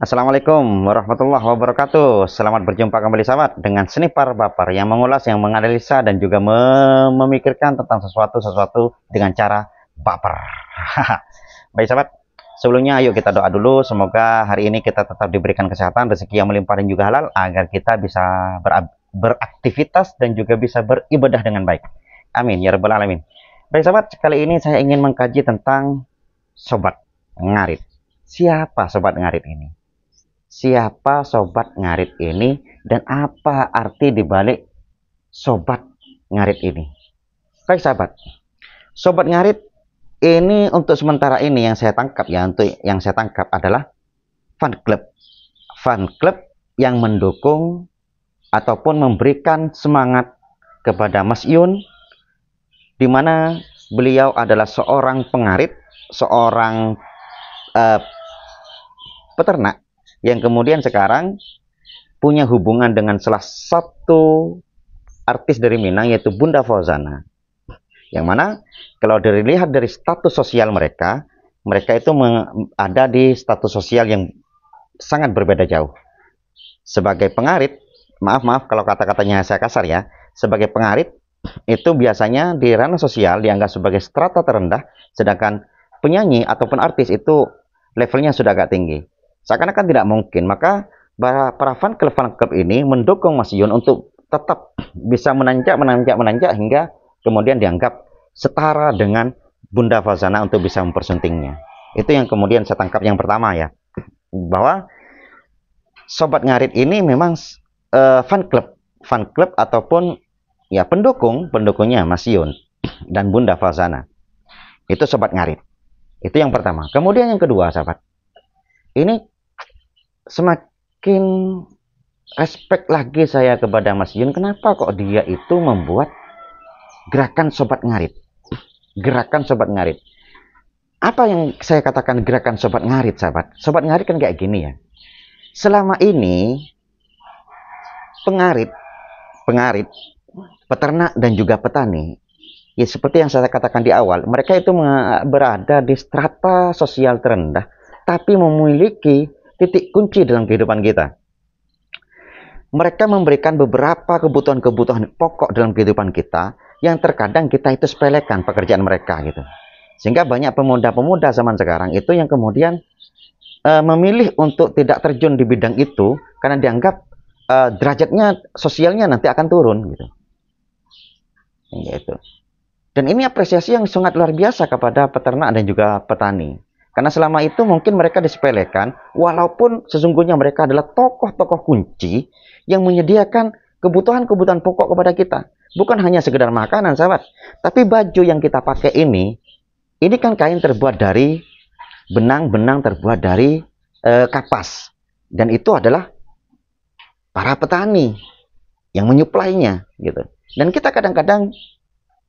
Assalamualaikum warahmatullahi wabarakatuh. Selamat berjumpa kembali sahabat dengan Snipar Baper yang mengulas, yang menganalisa dan juga memikirkan tentang sesuatu dengan cara baper. Baik sahabat, sebelumnya ayo kita doa dulu. Semoga hari ini kita tetap diberikan kesehatan, rezeki yang melimpah dan juga halal agar kita bisa beraktivitas dan juga bisa beribadah dengan baik. Amin ya rabbal alamin. Baik sahabat, kali ini saya ingin mengkaji tentang sobat ngarit. Siapa sobat ngarit ini? Siapa sobat ngarit ini dan apa arti dibalik sobat ngarit ini? Baik sahabat, sobat ngarit ini untuk sementara ini yang saya tangkap adalah fan club yang mendukung ataupun memberikan semangat kepada Mas Yun, di mana beliau adalah seorang pengarit, seorang peternak yang kemudian sekarang punya hubungan dengan salah satu artis dari Minang, yaitu Bunda Fauzana. Yang mana kalau dilihat dari status sosial mereka itu ada di status sosial yang sangat berbeda jauh. Sebagai pengarit, maaf kalau kata-katanya saya kasar ya, sebagai pengarit itu biasanya di ranah sosial dianggap sebagai strata terendah, sedangkan penyanyi ataupun artis itu levelnya sudah agak tinggi. Seakan-akan tidak mungkin, maka para fan club ini mendukung Mas Yun untuk tetap bisa menanjak hingga kemudian dianggap setara dengan Bunda Fauzana untuk bisa mempersuntingnya. Itu yang kemudian saya tangkap yang pertama ya, bahwa sobat ngarit ini memang fan club ataupun ya pendukungnya Mas Yun dan Bunda Fauzana. Itu sobat ngarit. Itu yang pertama. Kemudian yang kedua sahabat, ini semakin respect lagi saya kepada Mas Yun. Kenapa kok dia itu membuat gerakan sobat ngarit? Gerakan sobat ngarit. Apa yang saya katakan gerakan sobat ngarit, sahabat? Sobat ngarit kan kayak gini ya. Selama ini pengarit, peternak dan juga petani, ya seperti yang saya katakan di awal, mereka itu berada di strata sosial terendah, tapi memiliki titik kunci dalam kehidupan kita. Mereka memberikan beberapa kebutuhan pokok dalam kehidupan kita yang terkadang kita itu sepelekan pekerjaan mereka gitu. Sehingga banyak pemuda-pemuda zaman sekarang itu yang kemudian memilih untuk tidak terjun di bidang itu karena dianggap derajatnya sosialnya nanti akan turun gitu. Gitu. Dan ini apresiasi yang sangat luar biasa kepada peternak dan juga petani. Karena selama itu mungkin mereka disepelekan, walaupun sesungguhnya mereka adalah tokoh-tokoh kunci yang menyediakan kebutuhan-kebutuhan pokok kepada kita. Bukan hanya sekedar makanan, sahabat. Tapi baju yang kita pakai ini kan kain terbuat dari benang terbuat dari kapas. Dan itu adalah para petani yang menyuplainya, gitu. Dan kita kadang-kadang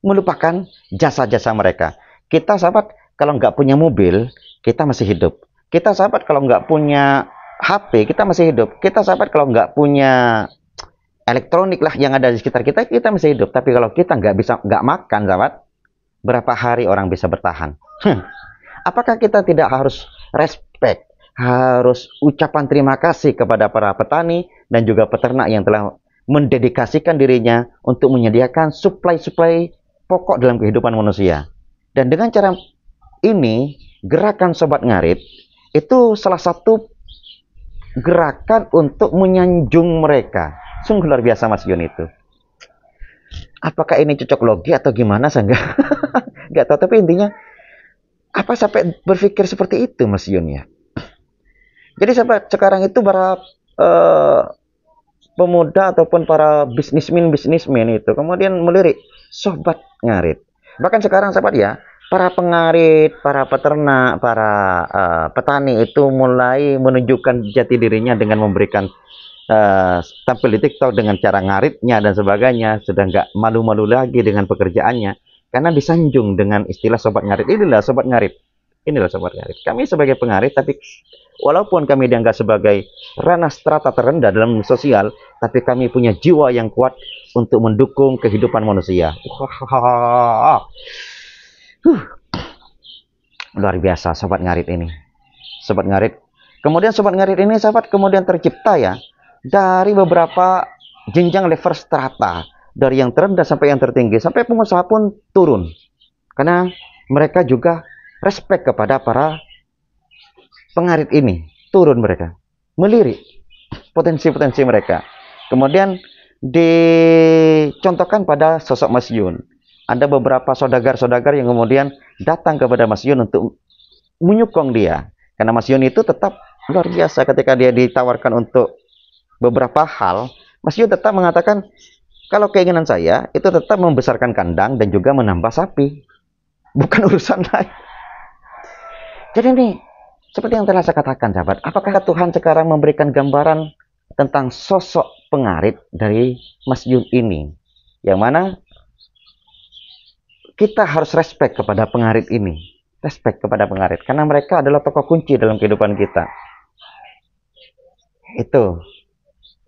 melupakan jasa-jasa mereka. Kita, sahabat, kalau nggak punya mobil, kita masih hidup. Kita, sahabat, kalau nggak punya HP, kita masih hidup. Kita, sahabat, kalau nggak punya elektronik lah yang ada di sekitar kita, kita masih hidup. Tapi kalau kita nggak makan, sahabat, berapa hari orang bisa bertahan? Apakah kita tidak harus respect, harus ucapan terima kasih kepada para petani dan juga peternak yang telah mendedikasikan dirinya untuk menyediakan suplai pokok dalam kehidupan manusia? Dan dengan cara ini, gerakan sobat ngarit itu salah satu gerakan untuk menyanjung mereka. Sungguh luar biasa Mas Yun itu. Apakah ini cocok logi atau gimana, saya nggak tahu. Tapi intinya, apa sampai berpikir seperti itu Mas Yun ya? Jadi sahabat, sekarang itu para pemuda ataupun para bisnismen itu kemudian melirik sobat ngarit. Bahkan sekarang sahabat ya, para pengarit, para peternak, para petani itu mulai menunjukkan jati dirinya dengan memberikan tampil di TikTok dengan cara ngaritnya dan sebagainya. Sudah nggak malu-malu lagi dengan pekerjaannya karena disanjung dengan istilah sobat ngarit. Inilah sobat ngarit. Inilah sobat ngarit. Kami sebagai pengarit, tapi walaupun kami dianggap sebagai ranah strata terendah dalam sosial, tapi kami punya jiwa yang kuat untuk mendukung kehidupan manusia. Luar biasa sobat ngarit ini. Sobat ngarit Kemudian sobat ngarit ini sahabat kemudian tercipta ya dari beberapa jenjang level strata, dari yang terendah sampai yang tertinggi, sampai pengusaha pun turun karena mereka juga respect kepada para pengarit ini, turun mereka melirik potensi-potensi mereka. Kemudian dicontohkan pada sosok Mas Yun. Ada beberapa saudagar-saudagar yang kemudian datang kepada Mas Yun untuk menyokong dia. Karena Mas Yun itu tetap luar biasa ketika dia ditawarkan untuk beberapa hal. Mas Yun tetap mengatakan, kalau keinginan saya itu tetap membesarkan kandang dan juga menambah sapi. Bukan urusan lain. Jadi ini, seperti yang telah saya katakan sahabat, apakah Tuhan sekarang memberikan gambaran tentang sosok pengarit dari Mas Yun ini, yang mana kita harus respect kepada pengarit ini, respect kepada pengarit, karena mereka adalah tokoh kunci dalam kehidupan kita. Itu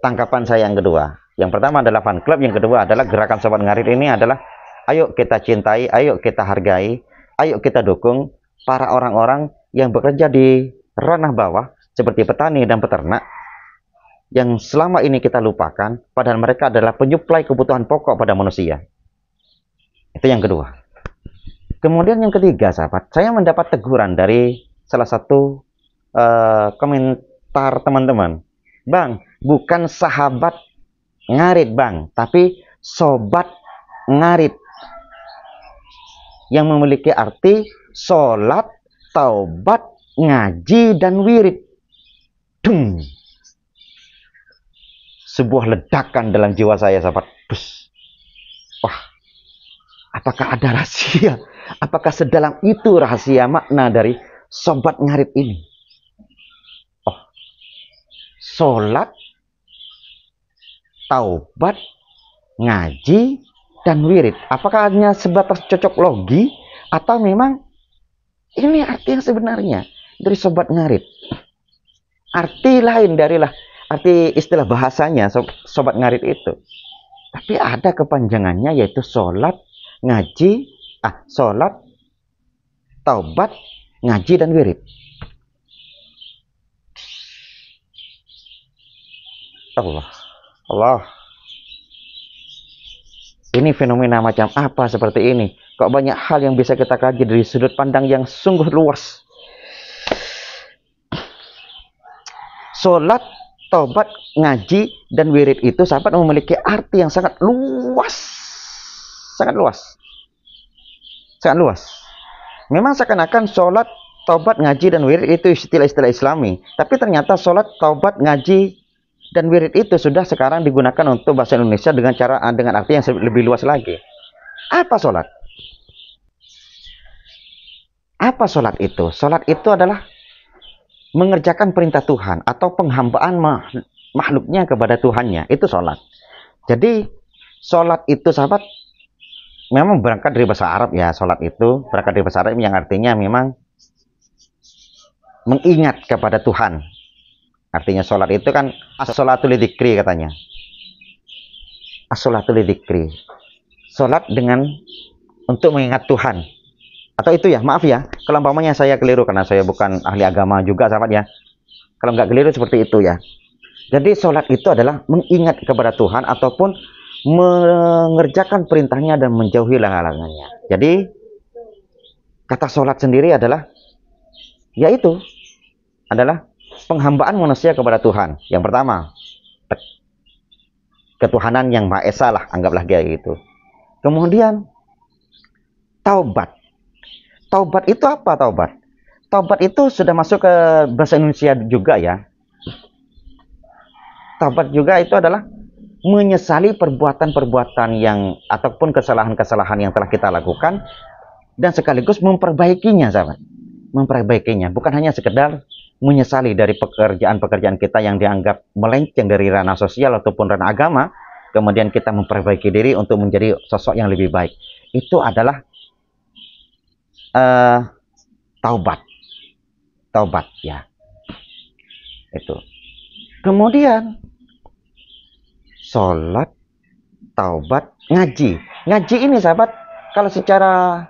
tangkapan saya yang kedua. Yang pertama adalah fan club, yang kedua adalah gerakan sobat ngarit ini adalah ayo kita cintai, ayo kita hargai, ayo kita dukung para orang-orang yang bekerja di ranah bawah seperti petani dan peternak, yang selama ini kita lupakan, padahal mereka adalah penyuplai kebutuhan pokok pada manusia. Itu yang kedua. Kemudian yang ketiga sahabat, saya mendapat teguran dari salah satu komentar teman-teman. Bang, bukan sahabat ngarit bang, tapi sobat ngarit, yang memiliki arti sholat, taubat, ngaji, dan wirid. Dung. Sebuah ledakan dalam jiwa saya sahabat. Wah, apakah ada rahasia? Apakah sedalam itu rahasia makna dari sobat ngarit ini? Oh, sholat, taubat, ngaji, dan wirid. Apakah hanya sebatas cocok logi, atau memang ini arti yang sebenarnya dari sobat ngarit? Arti lain darilah arti istilah bahasanya sobat ngarit itu. Tapi ada kepanjangannya, yaitu sholat, ngaji, sholat, taubat, ngaji, dan wirid. Allah. Ini fenomena macam apa seperti ini? Kok banyak hal yang bisa kita kaji dari sudut pandang yang sungguh luas. Sholat, taubat, ngaji, dan wirid itu sahabat memiliki arti yang sangat luas. Sangat luas. Sangat luas. Memang seakan-akan sholat, taubat, ngaji, dan wirid itu istilah-istilah Islami. Tapi ternyata sholat, taubat, ngaji, dan wirid itu sudah sekarang digunakan untuk bahasa Indonesia dengan arti yang lebih luas lagi. Apa sholat? Apa sholat itu? Sholat itu adalah mengerjakan perintah Tuhan atau penghambaan makhluknya kepada Tuhannya. Itu sholat. Jadi sholat itu sahabat memang berangkat dari bahasa Arab ya. Sholat itu berangkat dari bahasa Arab yang artinya memang mengingat kepada Tuhan. Artinya sholat itu kan as-sholatu lidzikri katanya. As-sholatu lidzikri. Sholat dengan untuk mengingat Tuhan. Atau itu ya, maaf ya, kalau umpamanya saya keliru karena saya bukan ahli agama juga sahabat ya. Kalau nggak keliru seperti itu ya. Jadi sholat itu adalah mengingat kepada Tuhan ataupun mengerjakan perintahnya dan menjauhi larangannya. Jadi kata sholat sendiri adalah, yaitu adalah penghambaan manusia kepada Tuhan. Yang pertama, ketuhanan yang Maha Esa lah, anggaplah kayak gitu. Kemudian taubat. Taubat itu apa taubat? Taubat itu sudah masuk ke bahasa Indonesia juga ya. Taubat juga itu adalah menyesali perbuatan-perbuatan yang ataupun kesalahan-kesalahan yang telah kita lakukan dan sekaligus memperbaikinya, sahabat. Memperbaikinya, bukan hanya sekedar menyesali dari pekerjaan-pekerjaan kita yang dianggap melenceng dari ranah sosial ataupun ranah agama, kemudian kita memperbaiki diri untuk menjadi sosok yang lebih baik. Itu adalah taubat ya. Itu. Kemudian sholat, taubat, ngaji. Ngaji ini sahabat, kalau secara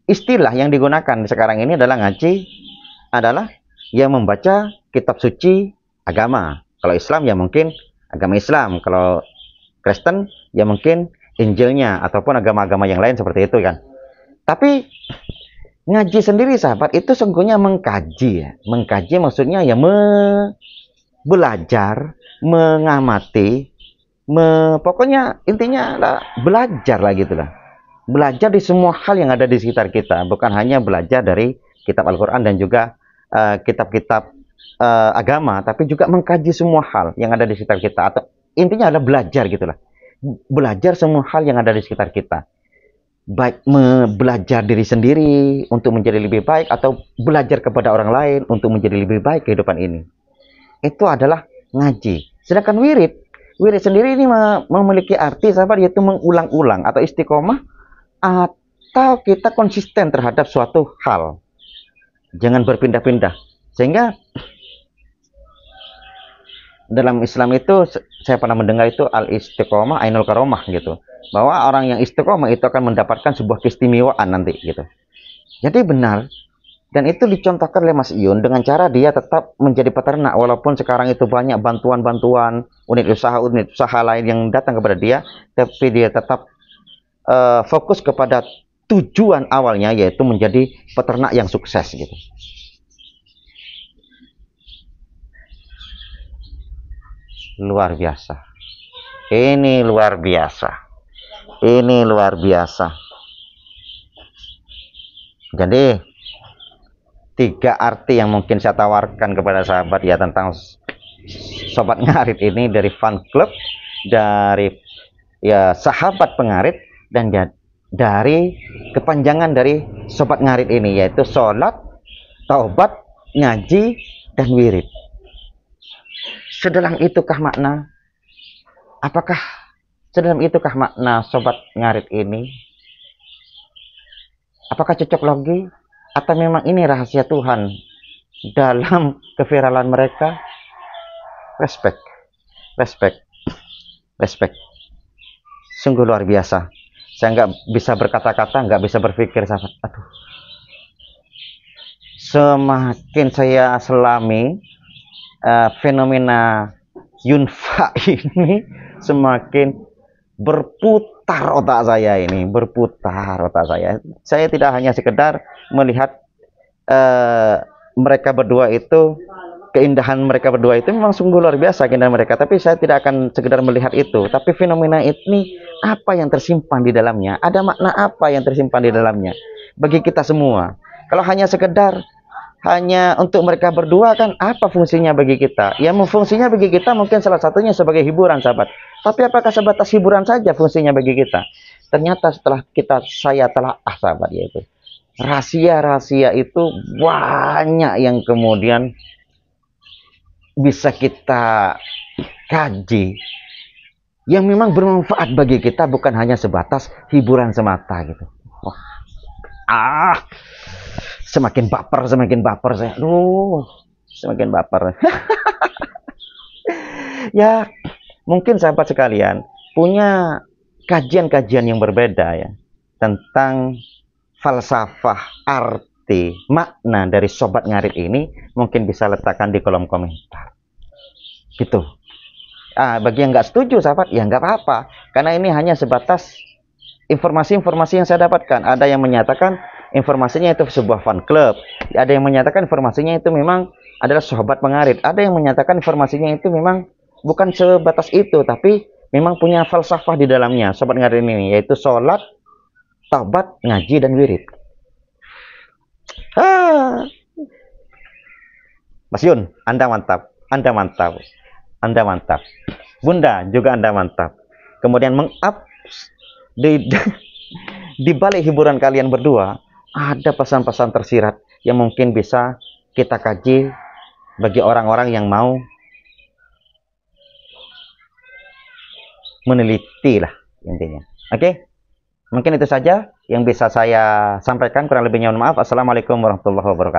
istilah yang digunakan sekarang ini adalah ngaji adalah yang membaca kitab suci agama. Kalau Islam ya mungkin agama Islam. Kalau Kristen ya mungkin Injilnya ataupun agama-agama yang lain seperti itu kan. Tapi ngaji sendiri sahabat itu sungguhnya mengkaji ya. Mengkaji maksudnya ya belajar, mengamati, pokoknya intinya lah belajar lah gitu lah. Belajar di semua hal yang ada di sekitar kita, bukan hanya belajar dari kitab Al-Quran dan juga kitab-kitab agama, tapi juga mengkaji semua hal yang ada di sekitar kita. Atau intinya adalah belajar gitulah. Belajar semua hal yang ada di sekitar kita. Baik belajar diri sendiri untuk menjadi lebih baik, atau belajar kepada orang lain untuk menjadi lebih baik kehidupan ini. Itu adalah ngaji. Sedangkan wirid sendiri ini memiliki arti sahabat, yaitu mengulang-ulang atau istiqomah, atau kita konsisten terhadap suatu hal, jangan berpindah-pindah. Sehingga dalam Islam itu saya pernah mendengar itu al-istiqomah ainul karomah gitu, bahwa orang yang istiqomah itu akan mendapatkan sebuah keistimewaan nanti gitu. Jadi benar, dan itu dicontohkan oleh Mas Iyun dengan cara dia tetap menjadi peternak, walaupun sekarang itu banyak bantuan-bantuan unit usaha lain yang datang kepada dia, tapi dia tetap fokus kepada tujuan awalnya, yaitu menjadi peternak yang sukses gitu. Luar biasa. Ini luar biasa. Ini luar biasa. Jadi 3 arti yang mungkin saya tawarkan kepada sahabat ya tentang Sobat Ngarit ini, dari fan club, dari ya sahabat pengarit, dan dari kepanjangan dari Sobat Ngarit ini, yaitu sholat, taubat, ngaji, dan wirid. Sedalam itukah makna? Apakah sedalam itukah makna Sobat Ngarit ini? Apakah cocok logi? Atau memang ini rahasia Tuhan dalam keviralan mereka? Respect. Sungguh luar biasa. Saya nggak bisa berkata-kata, nggak bisa berpikir, sahabat. Aduh. Semakin saya selami fenomena Yunfa ini, semakin berputar otak saya ini, Saya tidak hanya sekedar melihat mereka berdua itu, keindahan mereka berdua itu memang sungguh luar biasa keindahan mereka, tapi saya tidak akan sekedar melihat itu, tapi fenomena ini apa yang tersimpan di dalamnya, ada makna apa yang tersimpan di dalamnya bagi kita semua. Kalau hanya sekedar hanya untuk mereka berdua, kan apa fungsinya bagi kita? Ya fungsinya bagi kita mungkin salah satunya sebagai hiburan, sahabat. Tapi apakah sebatas hiburan saja fungsinya bagi kita? Ternyata setelah saya telah sahabat, yaitu rahasia-rahasia itu banyak yang kemudian bisa kita kaji, yang memang bermanfaat bagi kita, bukan hanya sebatas hiburan semata gitu. Wah, semakin baper saya. Semakin baper. Ya, mungkin sahabat sekalian punya kajian-kajian yang berbeda ya tentang falsafah, arti, makna dari Sobat Ngarit ini, mungkin bisa letakkan di kolom komentar gitu. Bagi yang nggak setuju sahabat, ya nggak apa-apa, karena ini hanya sebatas informasi-informasi yang saya dapatkan. Ada yang menyatakan informasinya itu sebuah fan club, ada yang menyatakan informasinya itu memang adalah Sobat Pengarit, ada yang menyatakan informasinya itu memang bukan sebatas itu, tapi memang punya falsafah di dalamnya Sobat Ngarit ini, yaitu sholat, taubat, ngaji, dan wirid. Mas Yun, Anda mantap. Bunda juga Anda mantap. Kemudian meng-up di balik hiburan kalian berdua, ada pesan-pesan tersirat yang mungkin bisa kita kaji bagi orang-orang yang mau meneliti lah intinya. Oke? Mungkin itu saja yang bisa saya sampaikan, kurang lebihnya mohon maaf. Assalamualaikum warahmatullahi wabarakatuh.